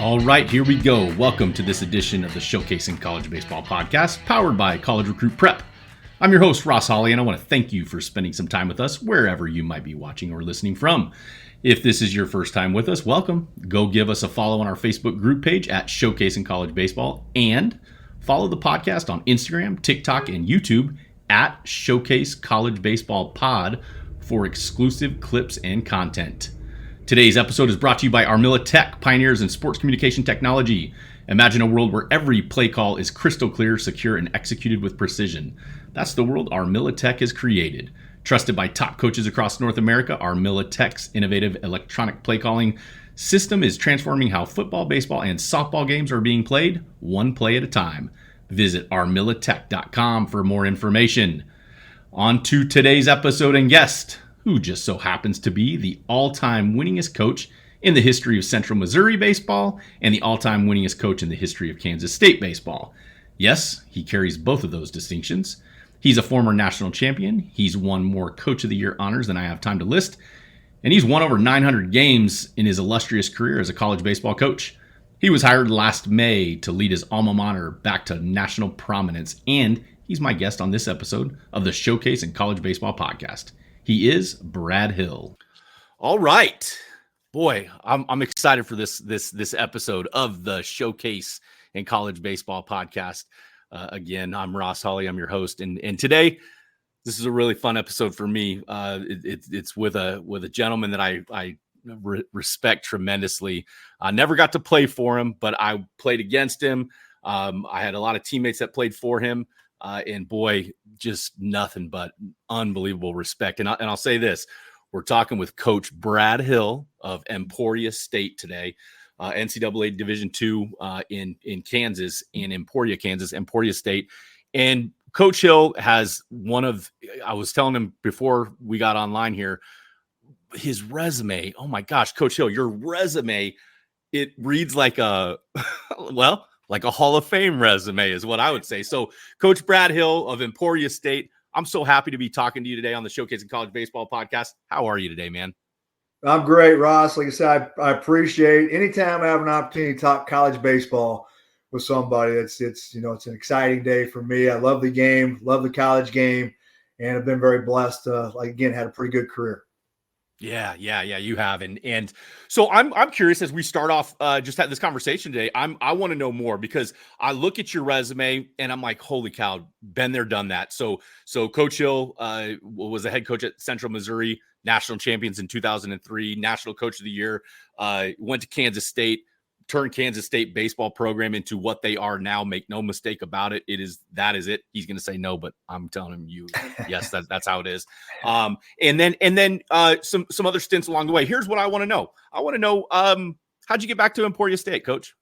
All right, here we go. Welcome to this edition of the Showcasing College Baseball podcast, powered by College Recruit Prep. I'm your host, Ross Hawley, and I want to thank you for spending some time with us wherever you might be watching or listening from. If this is your first time with us, welcome. Go give us a follow on our Facebook group page at Showcasing College Baseball, and follow the podcast on Instagram, TikTok, and YouTube at Showcase College Baseball Pod for exclusive clips and content. Today's episode is brought to you by Armilla Tech, pioneers in sports communication technology. Imagine a world where every play call is crystal clear, secure, and executed with precision. That's the world Armilla Tech has created. Trusted by top coaches across North America, Armilla Tech's innovative electronic play calling system is transforming how football, baseball, and softball games are being played, one play at a time. Visit armillatech.com for more information. On to today's episode and guest, who just so happens to be the all-time winningest coach in the history of Central Missouri baseball and the all-time winningest coach in the history of Kansas State baseball. Yes, he carries both of those distinctions. He's a former national champion. He's won more Coach of the Year honors than I have time to list. And he's won over 900 games in his illustrious career as a college baseball coach. He was hired last May to lead his alma mater back to national prominence. And he's my guest on this episode of the Showcase and College Baseball podcast. He is Brad Hill. All right. Boy, I'm excited for this episode of the Showcase and College Baseball podcast. Again, I'm Ross Hawley. I'm your host. And today, this is a really fun episode for me. It's with a gentleman that I respect tremendously. I never got to play for him, but I played against him. I had a lot of teammates that played for him. And boy, just nothing but unbelievable respect. And I'll say this, we're talking with Coach Brad Hill of Emporia State today, NCAA Division II in Kansas, in Emporia, Kansas, Emporia State. And Coach Hill has I was telling him before we got online here, his resume, oh my gosh, Coach Hill, your resume, it reads like like a Hall of Fame resume is what I would say. So Coach Brad Hill of Emporia State, I'm so happy to be talking to you today on the Showcasing College Baseball podcast. How are you today, man? I'm great, Ross. Like I said, I appreciate anytime I have an opportunity to talk college baseball with somebody. It's an exciting day for me. I love the game, love the college game, and I've been very blessed to, had a pretty good career. Yeah, you have. And so I'm curious as we start off just had this conversation today. I want to know more because I look at your resume and I'm like, holy cow, been there, done that. So Coach Hill was the head coach at Central Missouri, national champions in 2003, national coach of the year, went to Kansas State, turned Kansas State baseball program into what they are now. Make no mistake about it. That is it. He's going to say no, but I'm telling him yes, that's how it is. And then some other stints along the way. Here's what I want to know. I want to know, how'd you get back to Emporia State, Coach?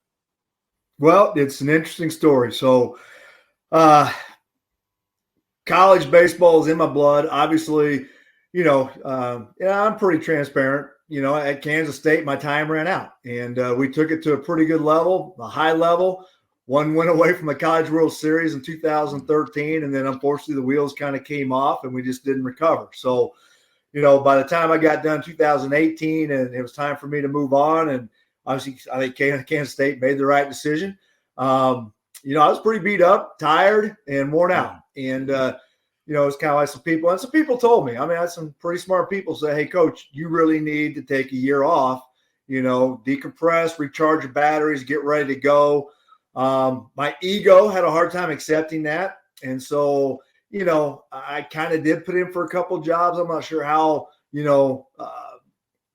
Well, it's an interesting story. So, college baseball is in my blood. Obviously, I'm pretty transparent. At Kansas State, my time ran out, and we took it to a pretty good level, a high level. One went away from the College World Series in 2013, and then unfortunately the wheels kind of came off, and we just didn't recover. So, by the time I got done 2018, and it was time for me to move on, and obviously I think Kansas State made the right decision. I was pretty beat up, tired, and worn out, and it's kind of like some people told me, I had some pretty smart people say, hey, Coach, you really need to take a year off, decompress, recharge your batteries, get ready to go. My ego had a hard time accepting that. And so, I kind of did put in for a couple of jobs. I'm not sure how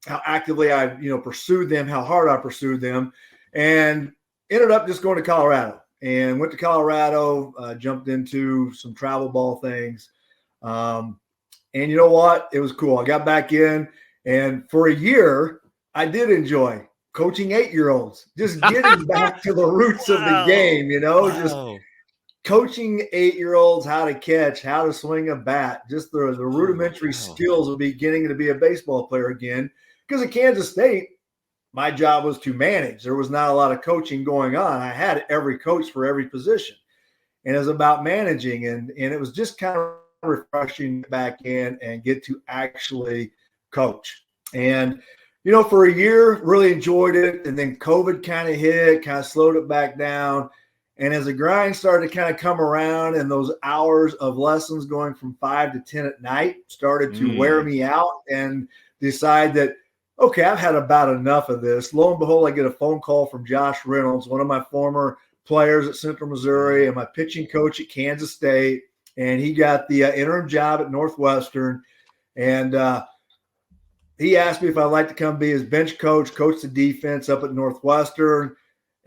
actively I, pursued them, how hard I pursued them, and ended up just going to Colorado. And went to Colorado, jumped into some travel ball things. And you know what? It was cool. I got back in, and for a year, I did enjoy coaching 8-year-olds, just getting back to the roots of the game, just coaching 8-year-olds how to catch, how to swing a bat, just the rudimentary skills of beginning to be a baseball player again. Because at Kansas State, my job was to manage. There was not a lot of coaching going on. I had every coach for every position. And it was about managing. And it was just kind of refreshing back in and get to actually coach. And For a year, really enjoyed it. And then COVID kind of hit, kind of slowed it back down. And as the grind started to kind of come around and those hours of lessons going from 5 to 10 at night started to wear me out and decide that, okay, I've had about enough of this. Lo and behold, I get a phone call from Josh Reynolds, one of my former players at Central Missouri and my pitching coach at Kansas State. And he got the interim job at Northwestern. And he asked me if I'd like to come be his bench coach the defense up at Northwestern.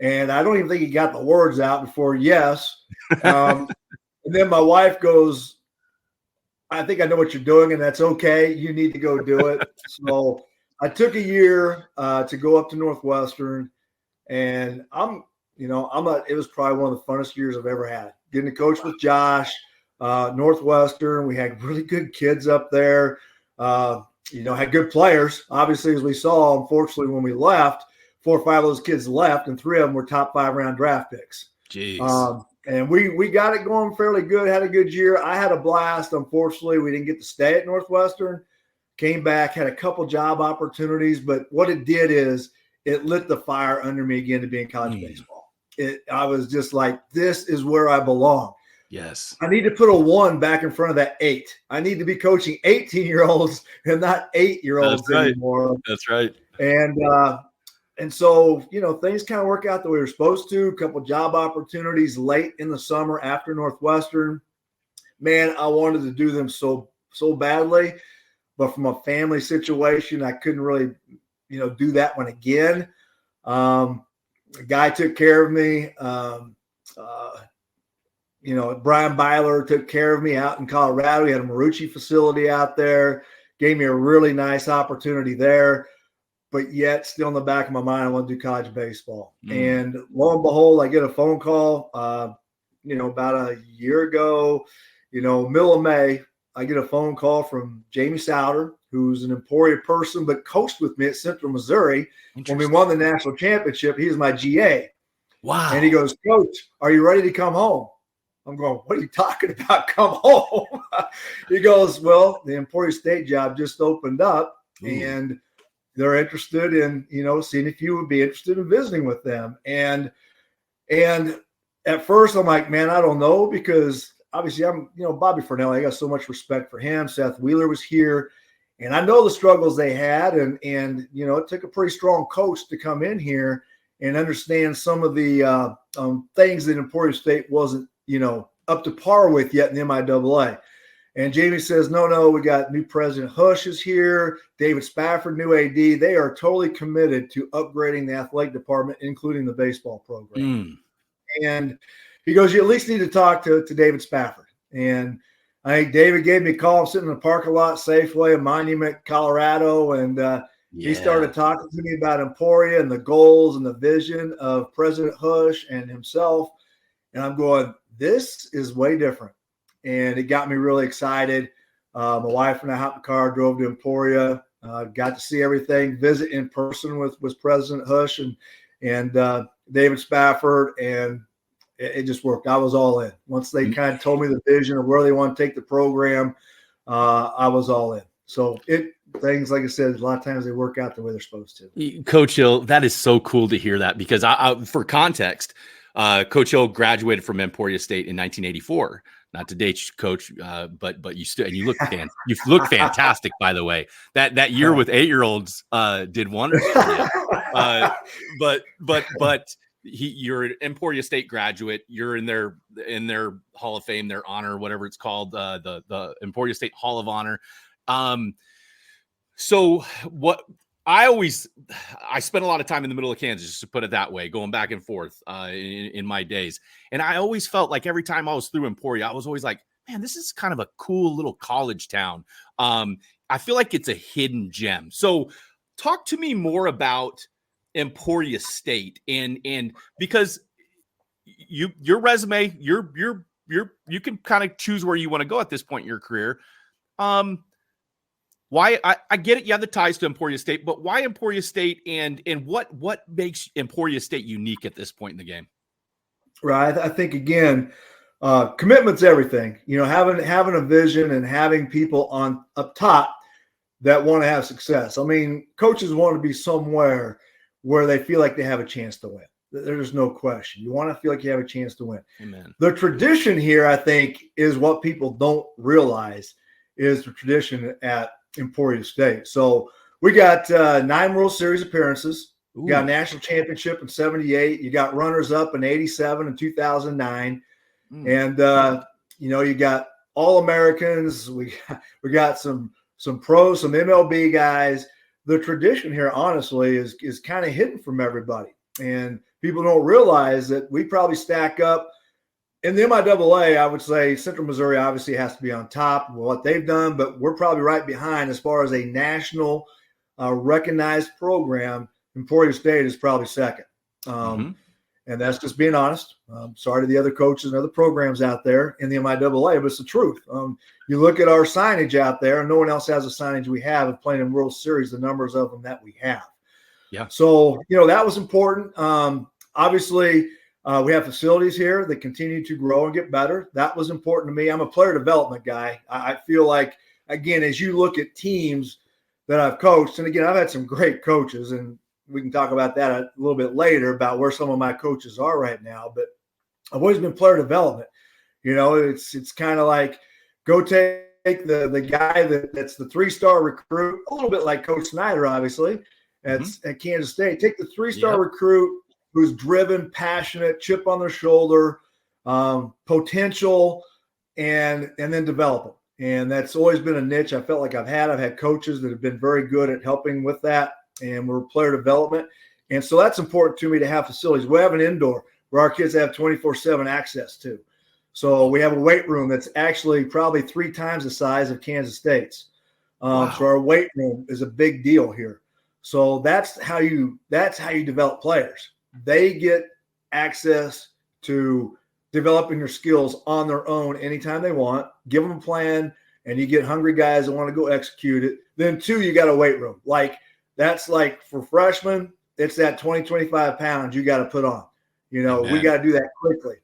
And I don't even think he got the words out before yes. And then my wife goes, I think I know what you're doing, and that's okay. You need to go do it. So I took a year to go up to Northwestern, and it was probably one of the funnest years I've ever had. Getting to coach with Josh, Northwestern. We had really good kids up there. Had good players. Obviously, as we saw, unfortunately, when we left, 4 or 5 of those kids left, and 3 of them were top 5 round draft picks. Jeez. And we got it going fairly good, had a good year. I had a blast. Unfortunately, we didn't get to stay at Northwestern. Came back, had a couple job opportunities, but what it did is it lit the fire under me again to be in college baseball. I was just like, this is where I belong. Yes. I need to put a 1 back in front of that 8. I need to be coaching 18-year-olds and not 8-year-olds anymore. That's right. And so, things kind of work out the way we're supposed to. A couple job opportunities late in the summer after Northwestern. Man, I wanted to do them so badly. But from a family situation, I couldn't really, do that one again. A guy took care of me. Brian Byler took care of me out in Colorado. He had a Marucci facility out there. Gave me a really nice opportunity there. But yet, still in the back of my mind, I want to do college baseball. And lo and behold, I get a phone call, about a year ago, middle of May, I get a phone call from Jamie Souter, who's an Emporia person, but coached with me at Central Missouri. When we won the national championship, he was my GA. Wow. And he goes, Coach, are you ready to come home? I'm going, what are you talking about? Come home. He goes, well, the Emporia State job just opened up. And they're interested in, seeing if you would be interested in visiting with them. And at first I'm like, man, I don't know, because obviously I'm, Bobby Fernelli, I got so much respect for him. Seth Wheeler was here, and I know the struggles they had. And it took a pretty strong coach to come in here and understand some of the things that Emporia State wasn't, up to par with yet in the MIAA. And Jamie says, no, we got new President Hush is here, David Spafford, new AD. They are totally committed to upgrading the athletic department, including the baseball program. And he goes, you at least need to talk to David Spafford. And I think David gave me a call. I'm sitting in the parking lot, Safeway, a Monument, Colorado. And he started talking to me about Emporia and the goals and the vision of President Hush and himself. And I'm going, this is way different. And it got me really excited. My wife and I hopped in the car, drove to Emporia, got to see everything, visit in person with President Hush and David Spafford, and it just worked. I was all in. Once they kind of told me the vision of where they want to take the program, I was all in. So things, like I said, a lot of times they work out the way they're supposed to. Coach Hill, that is so cool to hear that, because for context, Coach Hill graduated from Emporia State in 1984. Not to date you, Coach, but you still, and you look fantastic, by the way. That year with 8-year-olds did wonders for you. But you're an Emporia State graduate. You're in their Hall of Fame, their honor, whatever it's called, the Emporia State Hall of Honor. So what I spent a lot of time in the middle of Kansas, just to put it that way, going back and forth in my days. And I always felt like every time I was through Emporia, I was always like, man, this is kind of a cool little college town. I feel like it's a hidden gem. So talk to me more about Emporia State and because your resume, you can kind of choose where you want to go at this point in your career. Why I get it, you have the ties to Emporia State, but why Emporia State and what makes Emporia State unique at this point in the game? Right. I think, again, commitment's everything. Having a vision and having people up top that want to have success. I mean, coaches want to be somewhere where they feel like they have a chance to win. There's no question. You want to feel like you have a chance to win. Amen. The tradition here, I think, is what people don't realize is the tradition at Emporia State. So we got 9 World Series appearances. Ooh. You got a national championship in 78. You got runners up in 87 and 2009. And, you got All-Americans. We got some pros, some MLB guys. The tradition here, honestly, is kind of hidden from everybody. And people don't realize that we probably stack up in the MIAA. I would say Central Missouri obviously has to be on top of what they've done, but we're probably right behind as far as a national recognized program. Emporia State is probably second. And that's just being honest. Sorry to the other coaches and other programs out there in the MIAA, but it's the truth. You look at our signage out there, and no one else has the signage we have of playing in World Series, the numbers of them that we have. Yeah. So, that was important. Obviously, we have facilities here that continue to grow and get better. That was important to me. I'm a player development guy. I feel like, again, as you look at teams that I've coached, and again, I've had some great coaches, and we can talk about that a little bit later about where some of my coaches are right now. But I've always been player development. It's kind of like go take the guy that's the 3-star recruit, a little bit like Coach Snyder, obviously, at Kansas State. Take the 3-star recruit who's driven, passionate, chip on their shoulder, potential, and then develop them. And that's always been a niche I felt like I've had coaches that have been very good at helping with that. And we're player development. And so that's important to me to have facilities. We have an indoor where our kids have 24/7 access to. So we have a weight room that's actually probably 3 times the size of Kansas State's. Wow. So our weight room is a big deal here. So that's how you develop players. They get access to developing their skills on their own anytime they want. Give them a plan, and you get hungry guys that want to go execute it. Then 2, you got a weight room. That's like for freshmen, it's that 20, 25 pounds you got to put on. We got to do that quickly.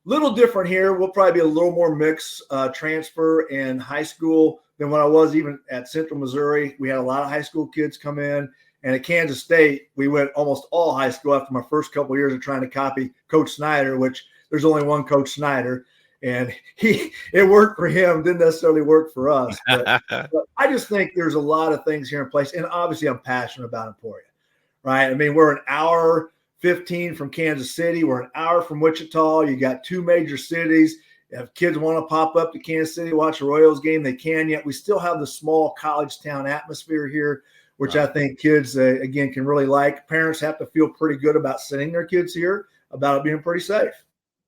Little different here. We'll probably be a little more mixed transfer in high school than when I was even at Central Missouri. We had a lot of high school kids come in. And at Kansas State, we went almost all high school after my first couple of years of trying to copy Coach Snyder, which there's only one Coach Snyder. And it worked for him, didn't necessarily work for us. But I just think there's a lot of things here in place. And obviously I'm passionate about Emporia, right? I mean, we're an hour 15 from Kansas City. We're an hour from Wichita. You got 2 major cities. If kids want to pop up to Kansas City, watch a Royals game, they can. Yet we still have the small college town atmosphere here, which I think kids, again, can really like. Parents have to feel pretty good about sending their kids here, about it being pretty safe.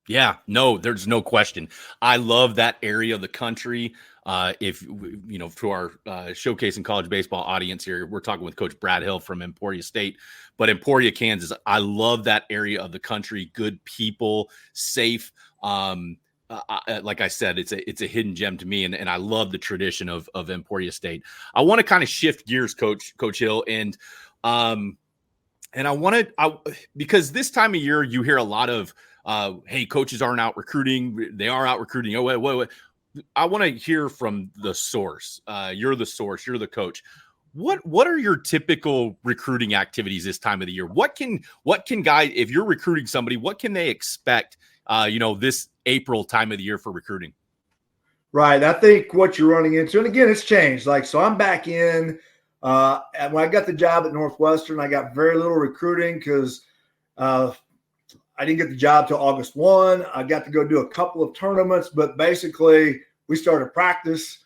Yeah, no, there's no question. I love that area of the country. If to our showcasing college baseball audience here, we're talking with Coach Brad Hill from Emporia State, but Emporia, Kansas. I love that area of the country. Good people, safe. Like I said, it's a hidden gem to me, and I love the tradition of Emporia State. I want to kind of shift gears, Coach Hill, and I because this time of year you hear a lot of. Hey, coaches aren't out recruiting. They are out recruiting. Oh, wait. I want to hear from the source. You're the source. You're the coach. What are your typical recruiting activities this time of the year? What can guys, if you're recruiting somebody, what can they expect, this April time of the year for recruiting? Right. I think what you're running into, and again, it's changed. So I'm back in, when I got the job at Northwestern, I got very little recruiting because, I didn't get the job till August 1. I got to go do a couple of tournaments, but basically we started practice.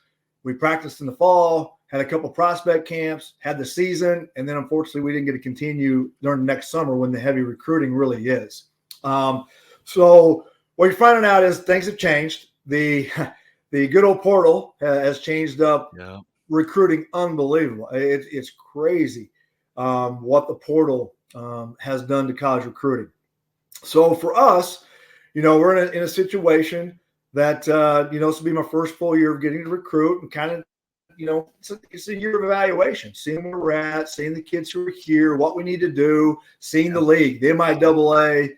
We practiced in the fall, had a couple prospect camps, had the season, and then unfortunately we didn't get to continue during the next summer when the heavy recruiting really is. So what you're finding out is things have changed. The good old portal has changed up recruiting unbelievable. It's crazy what the portal has done to college recruiting. So for us, we're in a situation that, this will be my first full year of getting to recruit and kind of, it's a year of evaluation, seeing where we're at, seeing the kids who are here, what we need to do, seeing the league. The MIAA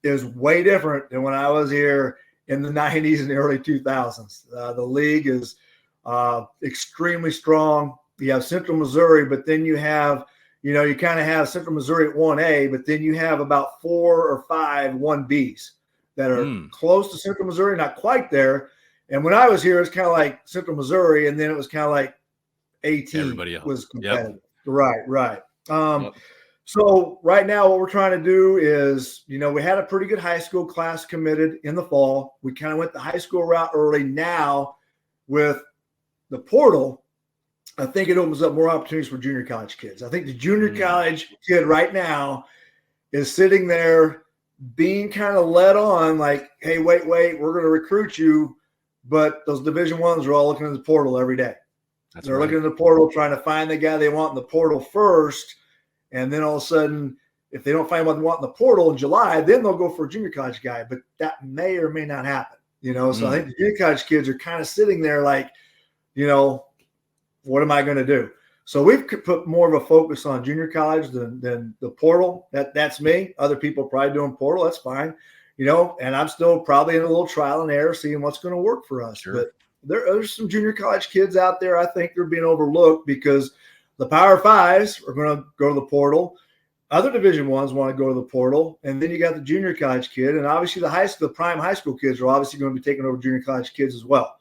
is way different than when I was here in the 90s and the early 2000s. The league is extremely strong. you have Central Missouri, but then you have, you kind of have Central Missouri at 1A, but then you have about 4 or 5 1Bs that are close to Central Missouri, not quite there. And when I was here, it was kind of like Central Missouri, and then it was kind of like everybody else was competitive. Yep. Right. So right now what we're trying to do is, we had a pretty good high school class committed in the fall. We kind of went the high school route early. Now with the portal, I think it opens up more opportunities for junior college kids. I think the junior college kid right now is sitting there being kind of led on like, hey, wait, we're going to recruit you. But those Division I's are all looking at the portal every day. They're looking at the portal, trying to find the guy they want in the portal first. And then all of a sudden, if they don't find what they want in the portal in July, then they'll go for a junior college guy. But that may or may not happen, So I think the junior college kids are kind of sitting there like, what am I going to do? So we've put more of a focus on junior college than the portal. That's me. Other people are probably doing portal. That's fine. And I'm still probably in a little trial and error, seeing what's going to work for us. Sure. But there's some junior college kids out there. I think they're being overlooked because the Power Fives are going to go to the portal. Other Division I's want to go to the portal. And then you got the junior college kid. And obviously the prime high school kids are obviously going to be taking over junior college kids as well.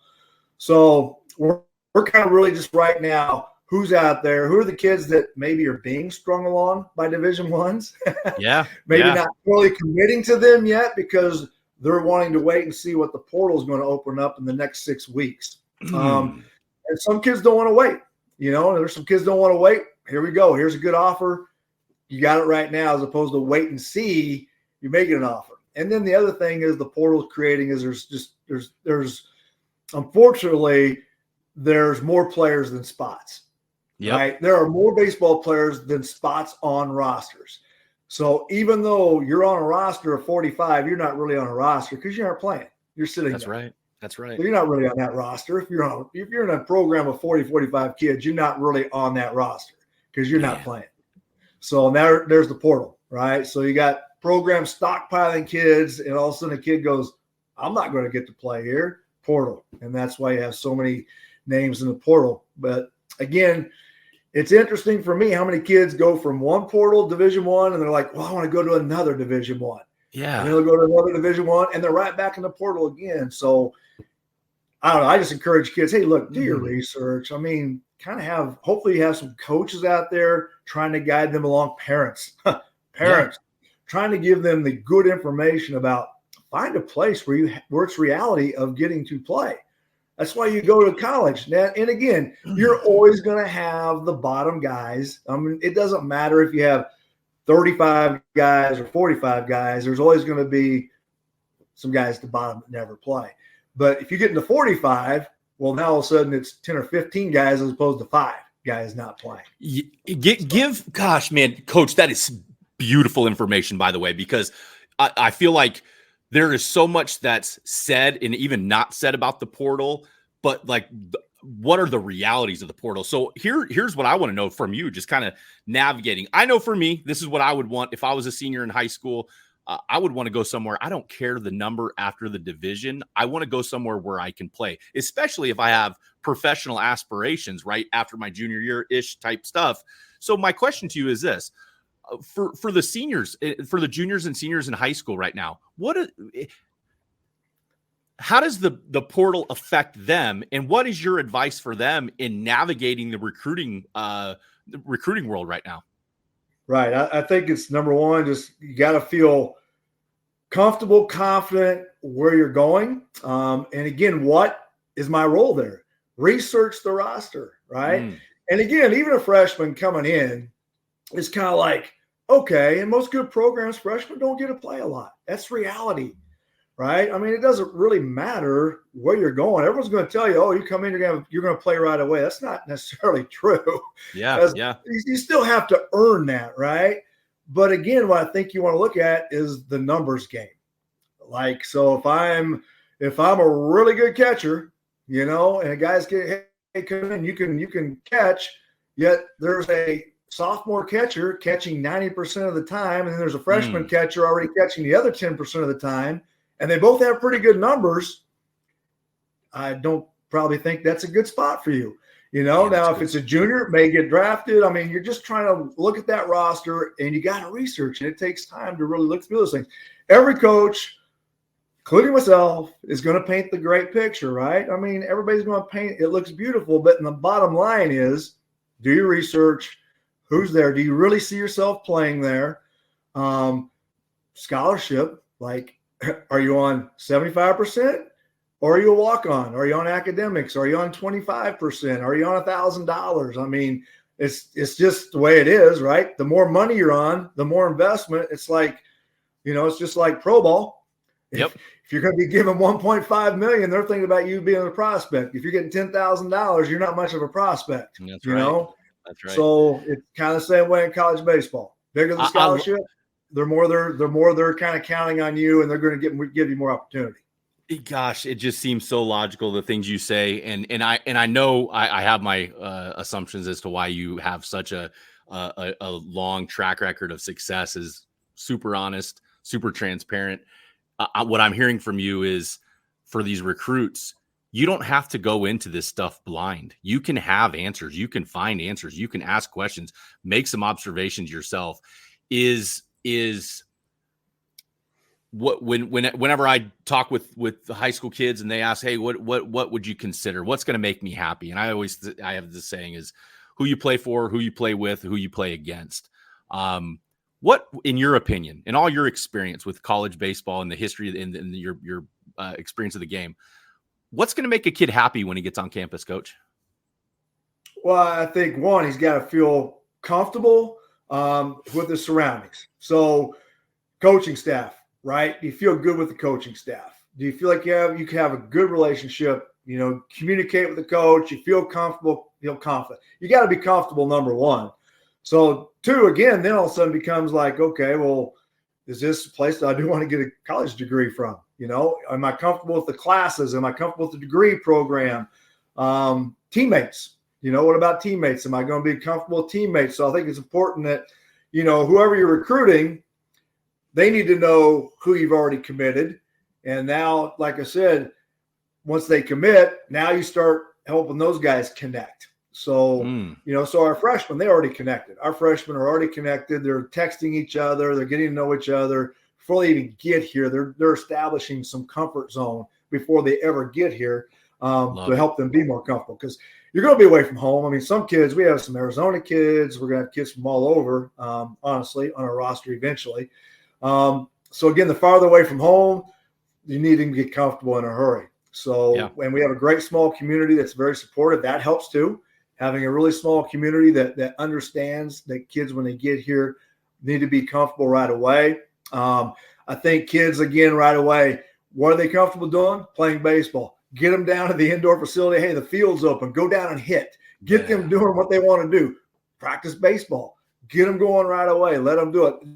So we're kind of really just right now, who's out there? Who are the kids that maybe are being strung along by Division I's? Yeah. Maybe not really committing to them yet because they're wanting to wait and see what the portal is going to open up in the next 6 weeks. And some kids don't want to wait. There's some kids don't want to wait. Here we go. Here's a good offer. You got it right now, as opposed to wait and see. You make it an offer. And then the other thing is the portal is creating is there's unfortunately there's more players than spots. Yep. Right? There are more baseball players than spots on rosters. So even though you're on a roster of 45, you're not really on a roster because you aren't playing. You're sitting there. That's right. So you're not really on that roster. If you're in a program of 40, 45 kids, you're not really on that roster because you're not playing. So now there's the portal, right? So you got programs stockpiling kids, and all of a sudden a kid goes, I'm not going to get to play here. Portal. And that's why you have so many names in the portal. But again, it's interesting for me how many kids go from one portal, Division I, and they're like, well, I want to go to another Division I. Yeah. And they'll go to another Division I, and they're right back in the portal again. So I don't know. I just encourage kids, hey, look, do your research. I mean, hopefully you have some coaches out there trying to guide them along. Parents, trying to give them the good information about find a place where it's reality of getting to play. That's why you go to college. Now, and again, you're always going to have the bottom guys. I mean, it doesn't matter if you have 35 guys or 45 guys. There's always going to be some guys at the bottom that never play. But if you get into 45, well, now all of a sudden it's 10 or 15 guys as opposed to 5 guys not playing. Gosh, man, Coach, that is beautiful information, by the way, because I feel like there is so much that's said and even not said about the portal, but like, what are the realities of the portal? So here's what I want to know from you, just kind of navigating. I know for me, this is what I would want if I was a senior in high school. I would want to go somewhere. I don't care the number after the division. I want to go somewhere where I can play, especially if I have professional aspirations, right? After my junior year-ish type stuff. So my question to you is this. For the seniors, for the juniors and seniors in high school right now, how does the portal affect them, and what is your advice for them in navigating the recruiting world right now? Right. I think it's number one, just you got to feel comfortable, confident where you're going. And again, what is my role there? Research the roster, right? And again, even a freshman coming in is kind of like, okay, in most good programs, freshmen don't get to play a lot. That's reality, right? I mean, it doesn't really matter where you're going. Everyone's going to tell you, oh, you come in, you're going to play right away. That's not necessarily true. Yeah. You still have to earn that, right? But again, what I think you want to look at is the numbers game. Like, so if I'm a really good catcher, and a guy's getting, hey, come in, you can catch, yet there's a sophomore catcher catching 90% of the time, and then there's a freshman catcher already catching the other 10% of the time, and they both have pretty good numbers. I don't probably think that's a good spot for you. Now that's if it's a junior, it may get drafted. I mean, you're just trying to look at that roster, and you got to research, and it takes time to really look through those things. Every coach, including myself, is going to paint the great picture, right? I mean, everybody's going to paint. It looks beautiful, but the bottom line is, do your research. Who's there? Do you really see yourself playing there? Scholarship, like, are you on 75%? Or are you a walk-on? Are you on academics? Are you on 25%? Are you on $1,000? I mean, it's just the way it is, right? The more money you're on, the more investment. It's like, it's just like pro ball. Yep. If you're going to be given $1.5 million, they're thinking about you being a prospect. If you're getting $10,000, you're not much of a prospect. That's right. That's right. So it's kind of the same way in college baseball. Bigger the scholarship, the more they're kind of counting on you, and they're going to give you more opportunity. Gosh, it just seems so logical, the things you say, and I know I have my assumptions as to why you have such a long track record of success. Is super honest, super transparent. What I'm hearing from you is, for these recruits, you don't have to go into this stuff blind. You can have answers. You can find answers. You can ask questions, make some observations yourself. Whenever I talk with the high school kids and they ask, hey, what would you consider? What's going to make me happy? And I have this saying is, who you play for, who you play with, who you play against. What, in your opinion, in all your experience with college baseball and the history and your experience of the game, what's going to make a kid happy when he gets on campus, Coach? Well, I think, one, he's got to feel comfortable with his surroundings. So coaching staff, right? Do you feel good with the coaching staff? Do you feel like you can have a good relationship, communicate with the coach, you feel comfortable, feel confident. You got to be comfortable, number one. So two, again, then all of a sudden becomes like, okay, well, is this a place that I do want to get a college degree from? Am I comfortable with the classes? Am I comfortable with the degree program? Teammates, what about teammates? Am I going to be comfortable with teammates? So I think it's important that, whoever you're recruiting, they need to know who you've already committed. And now, like I said, once they commit, now you start helping those guys connect. So, so our freshmen, they already connected. Our freshmen are already connected. They're texting each other. They're getting to know each other. Before they even get here, they're establishing some comfort zone before they ever get here to help them be more comfortable. Because you're going to be away from home. I mean, some kids, we have some Arizona kids. We're going to have kids from all over, honestly, on our roster eventually. So, again, the farther away from home, you need to get comfortable in a hurry. So, and we have a great small community that's very supportive. That helps too. Having a really small community that understands that kids, when they get here, need to be comfortable right away. I think kids, again, right away, what are they comfortable doing? Playing baseball. Get them down to the indoor facility. Hey, the field's open. Go down and hit. Get them doing what they want to do. Practice baseball. Get them going right away. Let them do it. It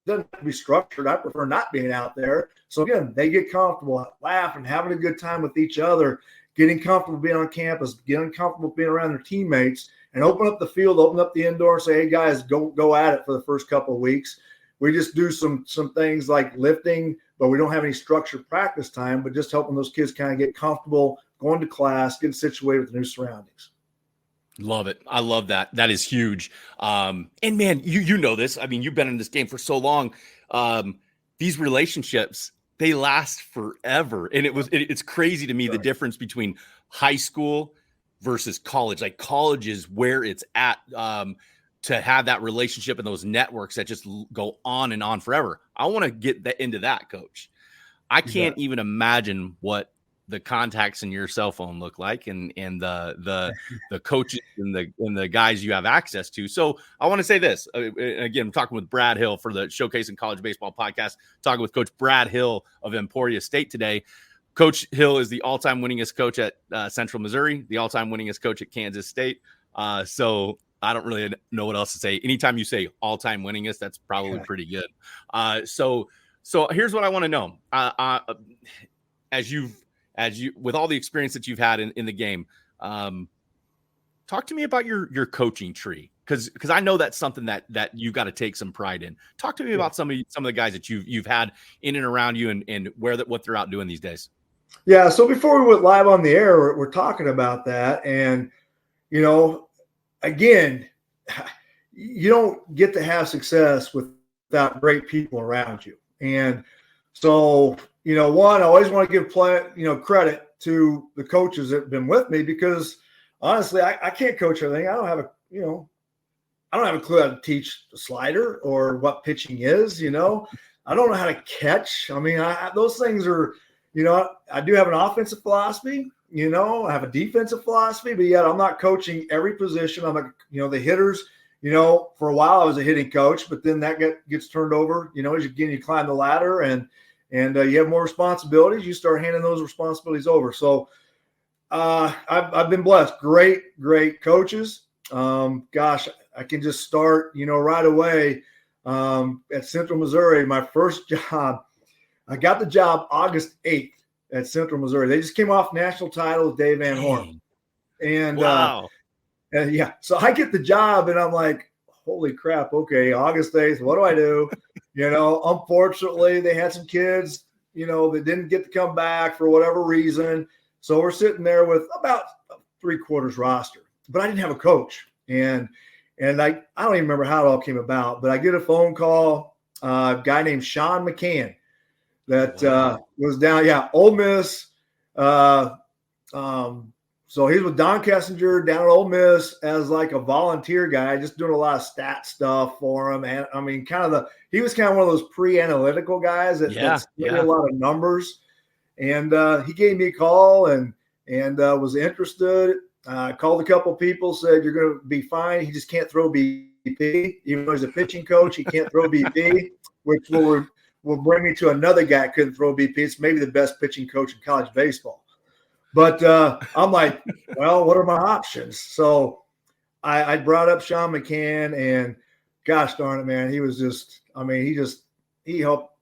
doesn't have to be structured. I prefer not being out there. So, again, they get comfortable laughing, having a good time with each other, getting comfortable being on campus, getting comfortable being around their teammates, and open up the field, open up the indoor, and say, hey, guys, go at it for the first couple of weeks. We just do some things like lifting, but we don't have any structured practice time, but just helping those kids kind of get comfortable, going to class, getting situated with the new surroundings. Love it. I love that. That is huge. And man, you know this. I mean, you've been in this game for so long. These relationships, they last forever. And it's crazy to me, the difference between high school versus college. Like, college is where it's at. To have that relationship and those networks that just go on and on forever. I want to get into that, Coach. I can't even imagine what the contacts in your cell phone look like, and the coaches and the guys you have access to. So I want to say this again. I'm talking with Brad Hill for the Showcasing College Baseball podcast. Talking with Coach Brad Hill of Emporia State today. Coach Hill is the all-time winningest coach at Central Missouri, the all-time winningest coach at Kansas State. So I don't really know what else to say. Anytime you say all-time winningest, that's probably pretty good. So here's what I want to know. As you with all the experience that you've had in the game, talk to me about your coaching tree, because I know that's something that you got to take some pride in. Talk to me about some of the guys that you've had in and around you, and what they're out doing these days. Yeah. So before we went live on the air, we're talking about that, and again, you don't get to have success without great people around you. And so, one, I always want to give credit to the coaches that have been with me, because honestly, I can't coach everything. I don't have a clue how to teach the slider or what pitching is. I don't know how to catch. I mean, those things are, I do have an offensive philosophy. I have a defensive philosophy, but yet I'm not coaching every position. I'm the hitters. For a while I was a hitting coach, but then that gets turned over. As you climb the ladder and you have more responsibilities, you start handing those responsibilities over. So I've been blessed. Great coaches. Gosh, I can just start, right away at Central Missouri. My first job, I got the job August 8th at Central Missouri. They just came off national title with Dave Van Horn. And wow. So I get the job and I'm like, holy crap. Okay. August 8th. What do I do? Unfortunately they had some kids, that didn't get to come back for whatever reason. So we're sitting there with about 3/4 roster, but I didn't have a coach. And I don't even remember how it all came about, but I get a phone call, a guy named Sean McCann that was down, Ole Miss. So he's with Don Kessinger down at Ole Miss as like a volunteer guy, just doing a lot of stat stuff for him. And I mean, he was kind of one of those pre-analytical guys that did a lot of numbers. And he gave me a call and was interested. Called a couple people, said, you're going to be fine. He just can't throw BP. Even though he's a pitching coach, he can't throw BP, which will bring me to another guy that couldn't throw BP. It's maybe the best pitching coach in college baseball. But I'm like, well, what are my options? So I brought up Sean McCann, and gosh darn it, man, he was just, he helped,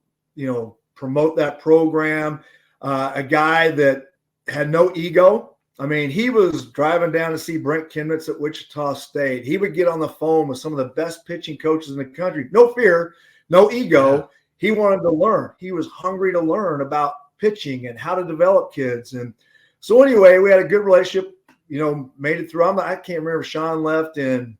promote that program. A guy that had no ego. I mean, he was driving down to see Brent Kinmitz at Wichita State. He would get on the phone with some of the best pitching coaches in the country. No fear, no ego. Yeah. He wanted to learn. He was hungry to learn about pitching and how to develop kids. And so anyway, we had a good relationship, made it through. I can't remember, Sean left in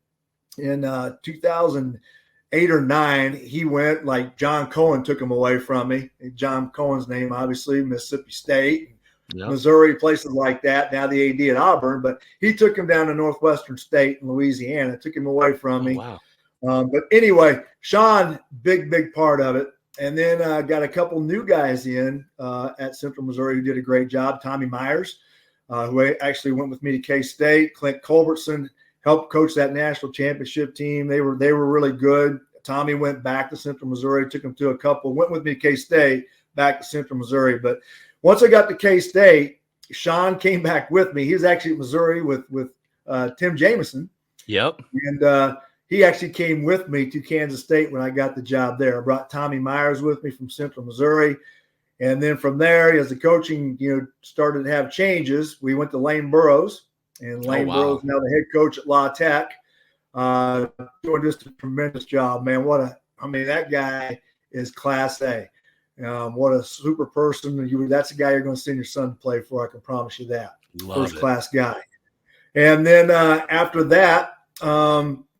2008 or 9. He went, like John Cohen took him away from me. John Cohen's name, obviously, Mississippi State, Missouri, places like that. Now the AD at Auburn, but he took him down to Northwestern State in Louisiana, took him away from me. Wow. But anyway, Sean, big part of it. And then got a couple new guys in at Central Missouri who did a great job. Tommy Myers, who actually went with me to K-State. Clint Culbertson helped coach that national championship team. They were really good. Tommy went back to Central Missouri, took him to a couple, went with me to K-State, back to Central Missouri. But once I got to K-State, Sean came back with me. He was actually at Missouri with Tim Jameson. Yep. And he actually came with me to Kansas State when I got the job there. I brought Tommy Myers with me from Central Missouri. And then from there, as the coaching, started to have changes, we went to Lane Burroughs. And Lane Burroughs now the head coach at La Tech. Doing just a tremendous job, man. That guy is Class A. What a super person. That's the guy you're going to send your son to play for. I can promise you that. First-class guy. And then after that,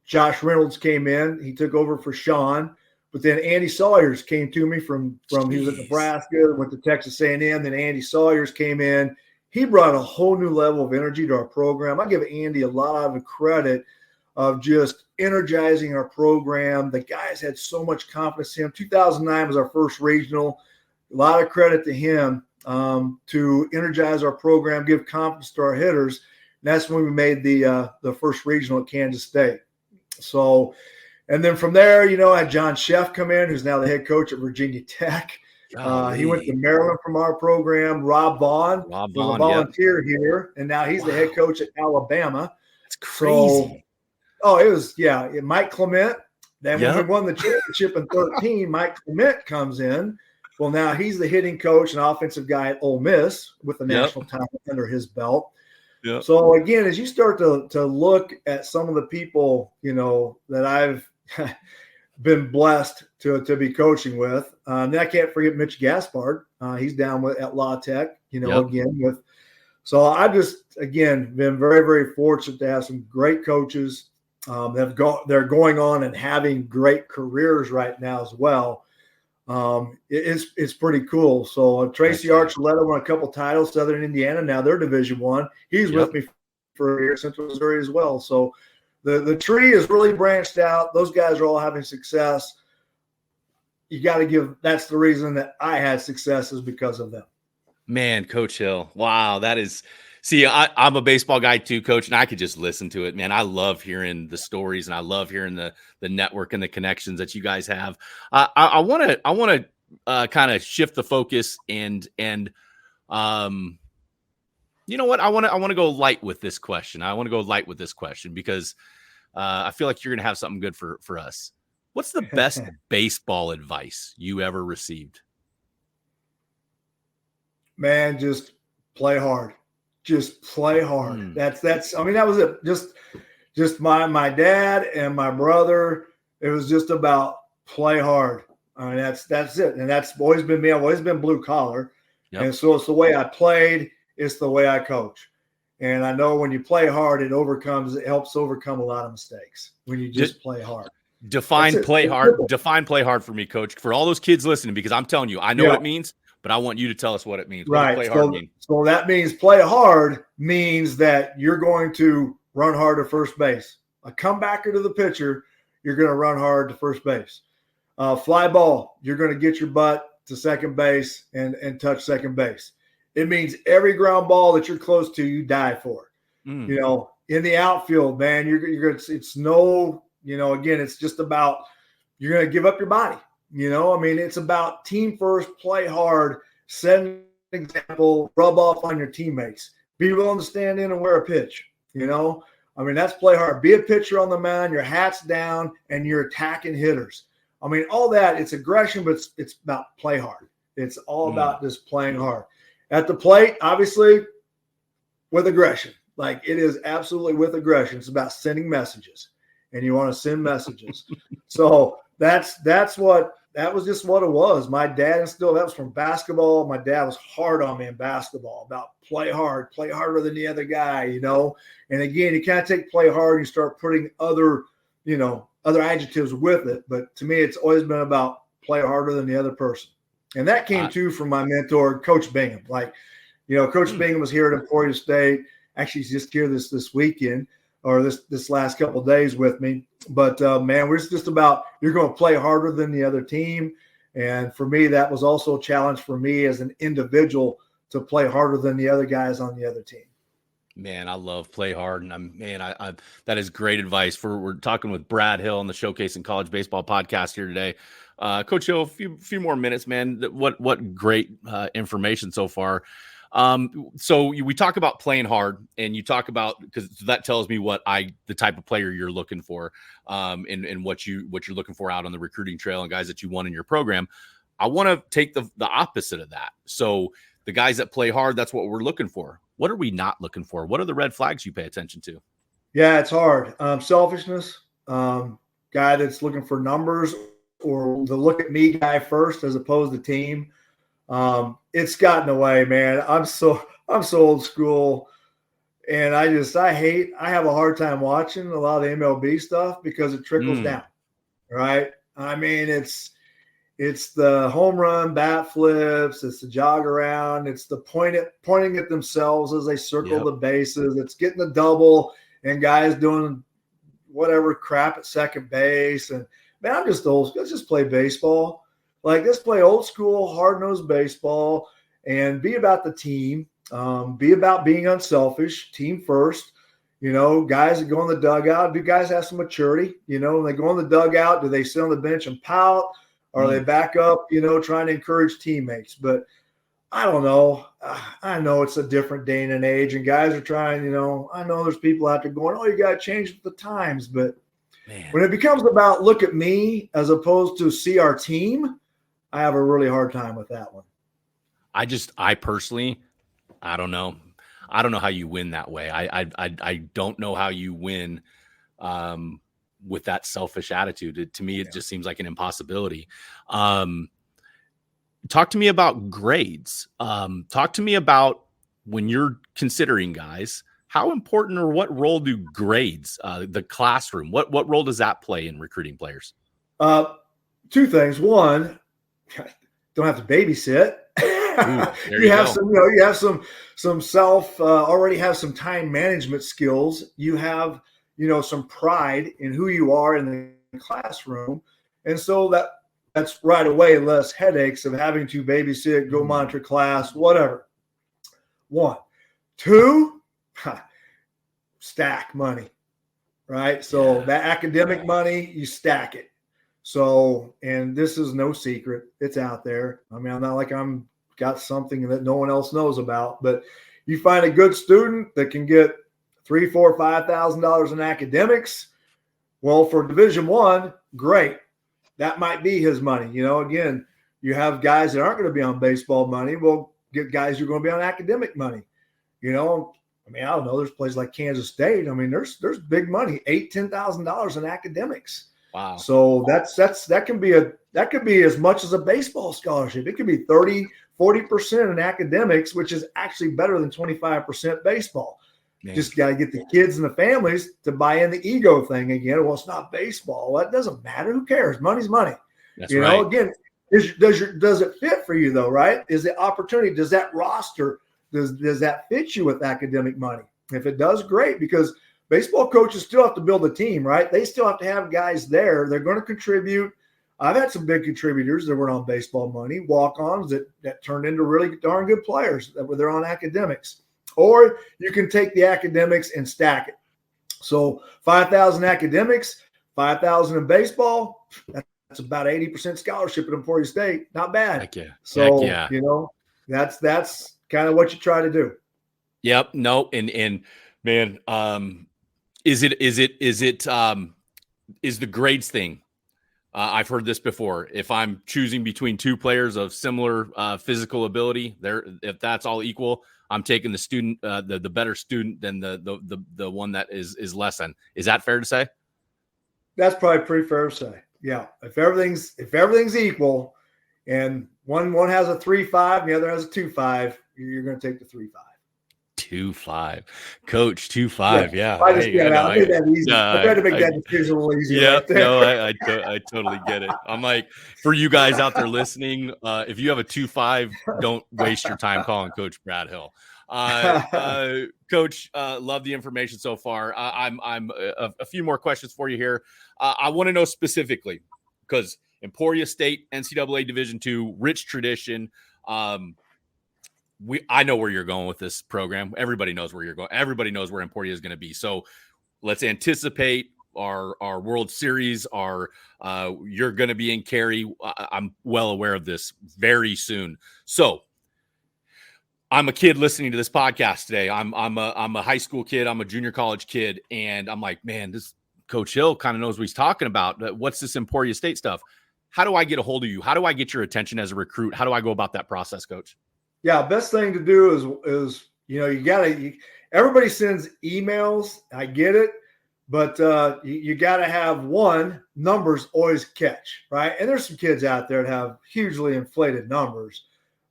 Josh Reynolds came in. He took over for Sean. But then Andy Sawyers came to me from he was at Nebraska, went to Texas A&M. Then Andy Sawyers came in. He brought a whole new level of energy to our program. I give Andy a lot of credit of just energizing our program. The guys had so much confidence in him. 2009 was our first regional. A lot of credit to him to energize our program, give confidence to our hitters. And that's when we made the first regional at Kansas State. So, and then from there, I had John Sheff come in, who's now the head coach at Virginia Tech. He went to Maryland from our program. Rob Vaughn was a volunteer here, and now he's the head coach at Alabama. That's crazy. So, it was, Mike Clement. Then when we won the championship in 2013, Mike Clement comes in. Well, now he's the hitting coach and offensive guy at Ole Miss with the national title under his belt. Yep. So, again, as you start to look at some of the people, that I've been blessed to be coaching with, then I can't forget Mitch Gaspard. He's down at La Tech, again with So I've just, again, been very, very fortunate to have some great coaches. They're going on and having great careers right now as well. It's pretty cool. So Tracy Archuleta won a couple titles, Southern Indiana. Now they're Division I. He's with me for a year, Central Missouri as well. So the tree is really branched out. Those guys are all having success. You got to give. That's the reason that I had success, is because of them. Man, Coach Hill. Wow, that is. See, I'm a baseball guy too, Coach, and I could just listen to it, man. I love hearing the stories, and I love hearing the network and the connections that you guys have. I want to kind of shift the focus and you know what? I want to go light with this question. Because I feel like you're going to have something good for us. What's the best baseball advice you ever received? Man, just play hard. Just play hard. That's I mean, that was it. Just my dad and my brother. It was just about play hard. I mean, that's it. And that's always been me. I've always been blue collar. Yep. And so it's the way I played, it's the way I coach. And I know when you play hard, it helps overcome a lot of mistakes when you just play hard. Define play hard. Define play hard for me, Coach. For all those kids listening, because I'm telling you, I know what it means. But I want you to tell us what it means. What does play hard mean? So that means play hard means that you're going to run hard to first base. A comebacker to the pitcher, you're going to run hard to first base. Fly ball, you're going to get your butt to second base and touch second base. It means every ground ball that you're close to, you die for. You know, in the outfield, man, you're going to. It's no, you know, again, it's just about you're going to give up your body. You know, I mean, it's about team first, play hard, set an example, rub off on your teammates, be willing to stand in and wear a pitch. You know, I mean, that's play hard. Be a pitcher on the mound, your hat's down, and you're attacking hitters. I mean, all that, it's aggression, but it's about play hard. It's all about just playing hard. At the plate, obviously, with aggression. Like, it is absolutely with aggression. It's about sending messages, and you want to send messages. So that was just what it was. My dad instilled that was from basketball. My dad was hard on me in basketball about play hard, play harder than the other guy, you know. And again, you kind of take play hard and you start putting other adjectives with it. But to me, it's always been about play harder than the other person. And that came too from my mentor, Coach Bingham. Like, you know, Coach Bingham was here at Emporia State. Actually, he's just here this weekend or this last couple of days with me. But, man, we're just about you're going to play harder than the other team. And for me, that was also a challenge for me as an individual to play harder than the other guys on the other team. Man, I love play hard. And I that is great advice. We're talking with Brad Hill on the Showcasing College Baseball podcast here today. Coach Hill, a few more minutes, man. What great information so far. So we talk about playing hard, and you talk about, because that tells me the type of player you're looking for, and what you're looking for out on the recruiting trail and guys that you want in your program. I want to take the opposite of that. So the guys that play hard, that's what we're looking for. What are we not looking for? What are the red flags you pay attention to? Yeah, it's hard. Selfishness, guy that's looking for numbers, or the look at me guy first as opposed to team. It's gotten away, man. I'm so old school, and I have a hard time watching a lot of the MLB stuff because it trickles down, right? I mean, it's the home run, bat flips, it's the jog around, it's the pointing at themselves as they circle the bases, it's getting the double, and guys doing whatever crap at second base. And man, I'm just old. Let's just play baseball. Like, let's play old school, hard-nosed baseball and be about the team, be about being unselfish, team first. You know, guys that go in the dugout, do guys have some maturity? You know, when they go in the dugout, do they sit on the bench and pout? Or are they back up, you know, trying to encourage teammates? But I don't know. I know it's a different day and age, and guys are trying, you know, I know there's people out there going, oh, you got to change with the times. But when it becomes about look at me as opposed to see our team, I have a really hard time with that one. I personally, I don't know. I don't know how you win that way. I don't know how you win with that selfish attitude. To me, it just seems like an impossibility. Talk to me about grades. Talk to me about when you're considering guys, how important or what role do grades, the classroom, what role does that play in recruiting players? Two things. One, don't have to babysit. Ooh, you have some, you have some self, already have some time management skills. You have, some pride in who you are in the classroom. And so that's right away less headaches of having to babysit, go monitor class, whatever. One. Two, stack money, right? So that academic money, you stack it. So, and this is no secret. It's out there. I mean, I'm not like I'm got something that no one else knows about, but you find a good student that can get $3,000, $4,000, $5,000 in academics. Well, for Division I, great. That might be his money. Again, you have guys that aren't going to be on baseball money. Well, get guys who are going to be on academic money. I don't know. There's places like Kansas State. I mean, there's big money, $8,000, $10,000 in academics. Wow. So that could be as much as a baseball scholarship. It could be 30, 40% in academics, which is actually better than 25% baseball. Man. Just got to get the kids and the families to buy in the ego thing again. Well, it's not baseball. Well, that doesn't matter. Who cares? Money's money. That's right. Again, does it fit for you though, right? Is the opportunity, does that roster, does that fit you with academic money? If it does, great, because baseball coaches still have to build a team, right? They still have to have guys there. They're going to contribute. I've had some big contributors that were on baseball money, walk-ons that turned into really darn good players that were there on academics. Or you can take the academics and stack it. So 5,000 academics, 5,000 in baseball. That's about 80% scholarship at Emporia State. Not bad. Heck yeah. So, Heck yeah. That's kind of what you try to do. Yep. No. And man, is the grades thing? I've heard this before. If I'm choosing between two players of similar physical ability, if that's all equal, I'm taking the student, the better student than the one that is less than. Is that fair to say? That's probably pretty fair to say. Yeah. If everything's equal, and one has a 3.5 and the other has a 2.5, you're going to take the 3.5. 2.5, Coach 2.5. Yeah. I made that easy. I tried to make that decision a little easier. Yeah. Right there. No, I totally get it. I'm like, for you guys out there listening, if you have a 2.5, don't waste your time calling Coach Brad Hill. Coach, love the information so far. I'm a few more questions for you here. I want to know specifically, because Emporia State, NCAA Division II, rich tradition. I know where you're going with this program. Everybody knows where you're going. Everybody knows where Emporia is going to be. So let's anticipate our World Series. You're going to be in Cary. I'm well aware of this very soon. So I'm a kid listening to this podcast today. I'm a high school kid. I'm a junior college kid. And I'm like, man, this Coach Hill kind of knows what he's talking about. What's this Emporia State stuff? How do I get a hold of you? How do I get your attention as a recruit? How do I go about that process, Coach? Yeah, best thing to do is everybody sends emails. I get it, but you got to have numbers always catch, right? And there's some kids out there that have hugely inflated numbers,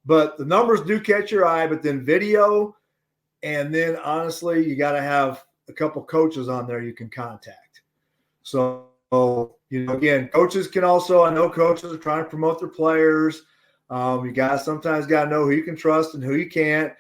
but the numbers do catch your eye. But then video, and then honestly, you got to have a couple coaches on there you can contact. So again, coaches can also. I know coaches are trying to promote their players. You guys sometimes got to know who you can trust and who you can't,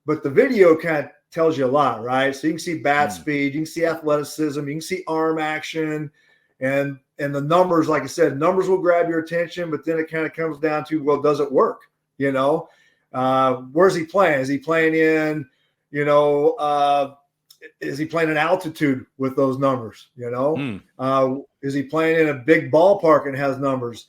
but the video kind of tells you a lot, right? So you can see bat speed, you can see athleticism, you can see arm action, and the numbers, like I said, numbers will grab your attention, but then it kind of comes down to, well, does it work? Where's he playing? Is he playing in, is he playing in altitude with those numbers? Is he playing in a big ballpark and has numbers?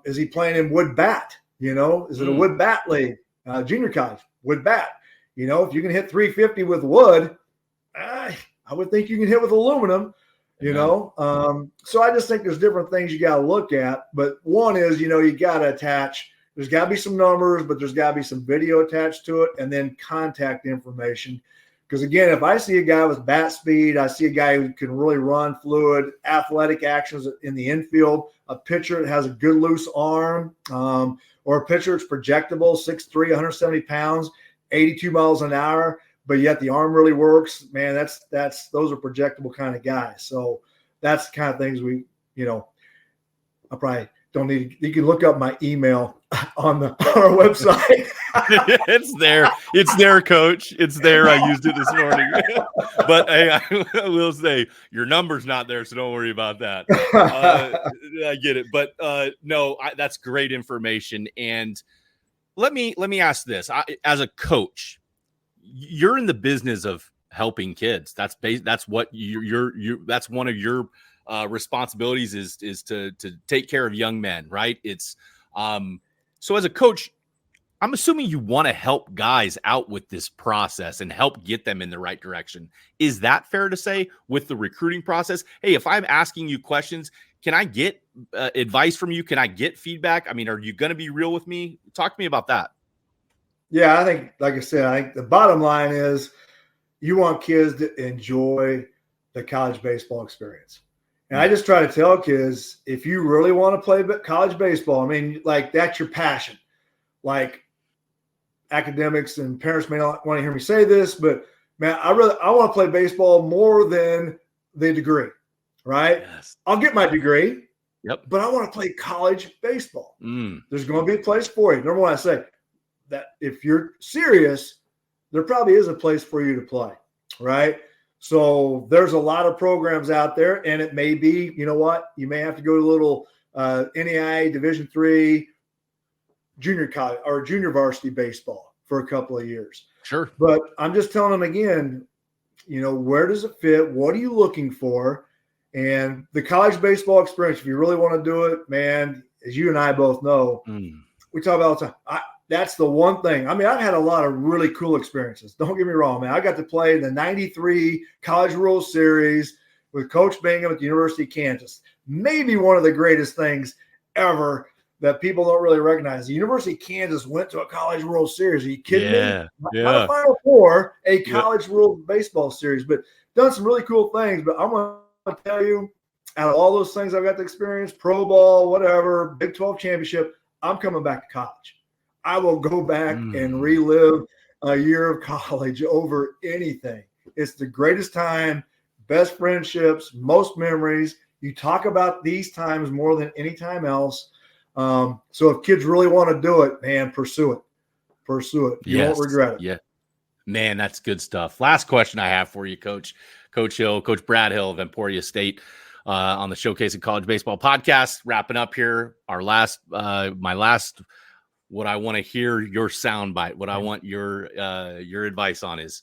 Is he playing in wood bat? Is it a wood bat league? Junior college, wood bat. If you can hit 350 with wood, I would think you can hit with aluminum, So I just think there's different things you got to look at. But one is, you got to attach, there's got to be some numbers, but there's got to be some video attached to it, and then contact information. Because again, if I see a guy with bat speed, I see a guy who can really run fluid, athletic actions in the infield, a pitcher that has a good loose arm, or a pitcher that's projectable, 6'3", 170 pounds, 82 miles an hour, but yet the arm really works, man, those are projectable kind of guys. So that's the kind of things we, I probably don't need. You can look up my email on our website. It's there, Coach. It's there. I used it this morning. But hey, I will say your number's not there, so don't worry about that. I get it. But no, that's great information. And let me ask this: as a coach, you're in the business of helping kids. That's what that's one of your responsibilities is to take care of young men, right? It's so as a coach, I'm assuming you want to help guys out with this process and help get them in the right direction. Is that fair to say with the recruiting process? Hey, if I'm asking you questions, can I get advice from you? Can I get feedback? I mean, are you going to be real with me? Talk to me about that. Yeah, I think, like I said, I think the bottom line is you want kids to enjoy the college baseball experience. And I just try to tell kids, if you really want to play college baseball, I mean, like that's your passion. Like academics and parents may not want to hear me say this, but man, I want to play baseball more than the degree, right? Yes. I'll get my degree, but I want to play college baseball. There's going to be a place for you. Number one, I say that if you're serious, there probably is a place for you to play, right? So there's a lot of programs out there, and it may be, you know what, you may have to go to a little NCAA Division III junior college or junior varsity baseball for a couple of years. Sure. But I'm just telling them again, where does it fit? What are you looking for? And the college baseball experience, if you really want to do it, man, as you and I both know, we talk about all the time. That's the one thing. I mean, I've had a lot of really cool experiences. Don't get me wrong, man. I got to play in the 93 College World Series with Coach Bingham at the University of Kansas. Maybe one of the greatest things ever that people don't really recognize. The University of Kansas went to a College World Series. Are you kidding me? Not a Final Four, a College World Baseball Series, but done some really cool things. But I'm going to tell you, out of all those things I've got to experience, pro ball, whatever, Big 12 championship, I'm coming back to college. I will go back and relive a year of college over anything. It's the greatest time, best friendships, most memories. You talk about these times more than any time else. So if kids really want to do it, man, pursue it. You won't regret it. Yeah, man, that's good stuff. Last question I have for you, Coach Hill, Coach Brad Hill of Emporia State on the Showcasing College Baseball podcast. Wrapping up here, my last. What I want to hear your soundbite, what I want your advice on is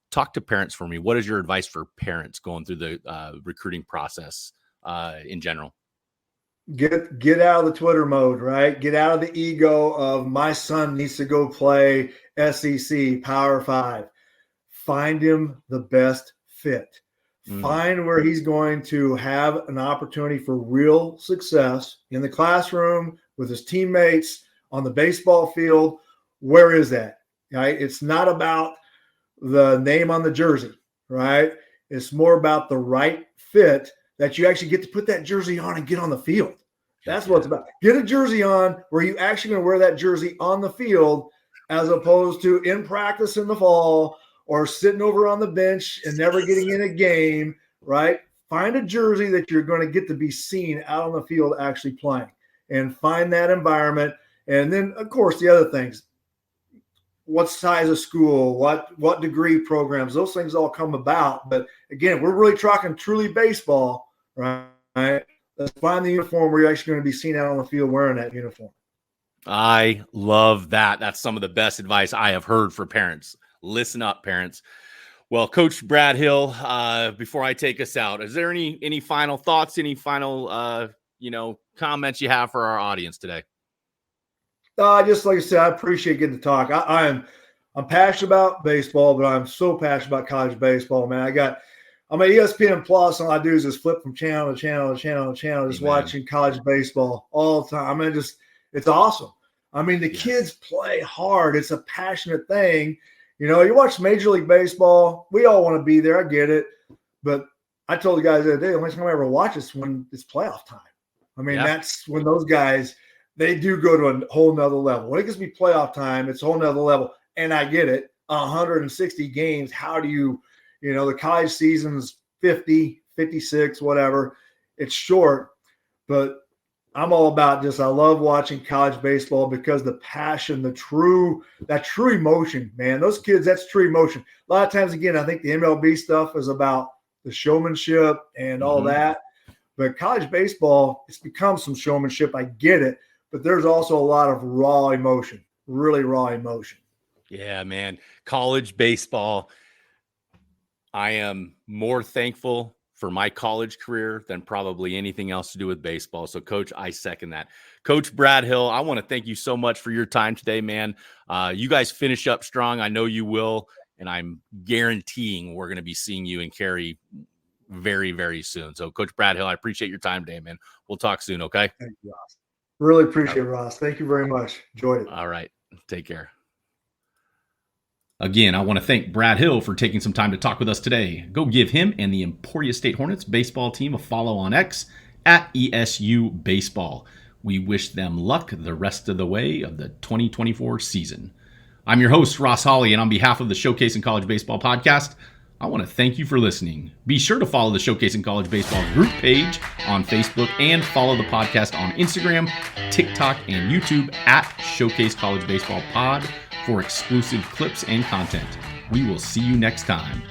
talk to parents for me. What is your advice for parents going through the recruiting process in general? Get out of the Twitter mode, right? Get out of the ego of my son needs to go play SEC, Power 5. Find him the best fit. Find where he's going to have an opportunity for real success in the classroom with his teammates, on the baseball field. Where is that? Right? It's not about the name on the jersey, right? It's more about the right fit that you actually get to put that jersey on and get on the field. That's what it's about. Get a jersey on where you actually going to wear that jersey on the field as opposed to in practice in the fall or sitting over on the bench and never getting in a game, right? Find a jersey that you're going to get to be seen out on the field actually playing and find that environment. And then, of course, the other things, what size of school, what degree programs, those things all come about. But, again, we're really talking truly baseball, right? Let's find the uniform where you're actually going to be seen out on the field wearing that uniform. I love that. That's some of the best advice I have heard for parents. Listen up, parents. Well, Coach Brad Hill, before I take us out, is there any final thoughts, any final, comments you have for our audience today? Just like I said, I appreciate getting to talk. I'm passionate about baseball, but I'm so passionate about college baseball, man. I'm at ESPN Plus, and all I do is just flip from channel to channel to channel to channel, just watching college baseball all the time. I mean, it's awesome. I mean, the kids play hard. It's a passionate thing. You watch Major League Baseball, we all want to be there. I get it. But I told the guys the other day, the only time I ever watch is when it's playoff time. I mean, that's when those guys – they do go to a whole nother level. When it gets to be playoff time, it's a whole nother level. And I get it. 160 games. How do you, the college season's 50, 56, whatever. It's short, but I'm all about I love watching college baseball because the passion, that true emotion, man, those kids, that's true emotion. A lot of times, again, I think the MLB stuff is about the showmanship and all that. But college baseball, it's become some showmanship. I get it. But there's also a lot of raw emotion, really raw emotion. Yeah, man. College baseball. I am more thankful for my college career than probably anything else to do with baseball. So, Coach, I second that. Coach Brad Hill, I want to thank you so much for your time today, man. You guys finish up strong. I know you will, and I'm guaranteeing we're going to be seeing you in Cary very, very soon. So, Coach Brad Hill, I appreciate your time today, man. We'll talk soon, okay? Thank you, Ross. Really appreciate it, Ross. Thank you very much. Enjoyed it. All right. Take care. Again, I want to thank Brad Hill for taking some time to talk with us today. Go give him and the Emporia State Hornets baseball team a follow on X at ESU Baseball. We wish them luck the rest of the way of the 2024 season. I'm your host, Ross Hawley, and on behalf of the Showcasing College Baseball podcast, I want to thank you for listening. Be sure to follow the Showcasing College Baseball group page on Facebook and follow the podcast on Instagram, TikTok, and YouTube at Showcase College Baseball Pod for exclusive clips and content. We will see you next time.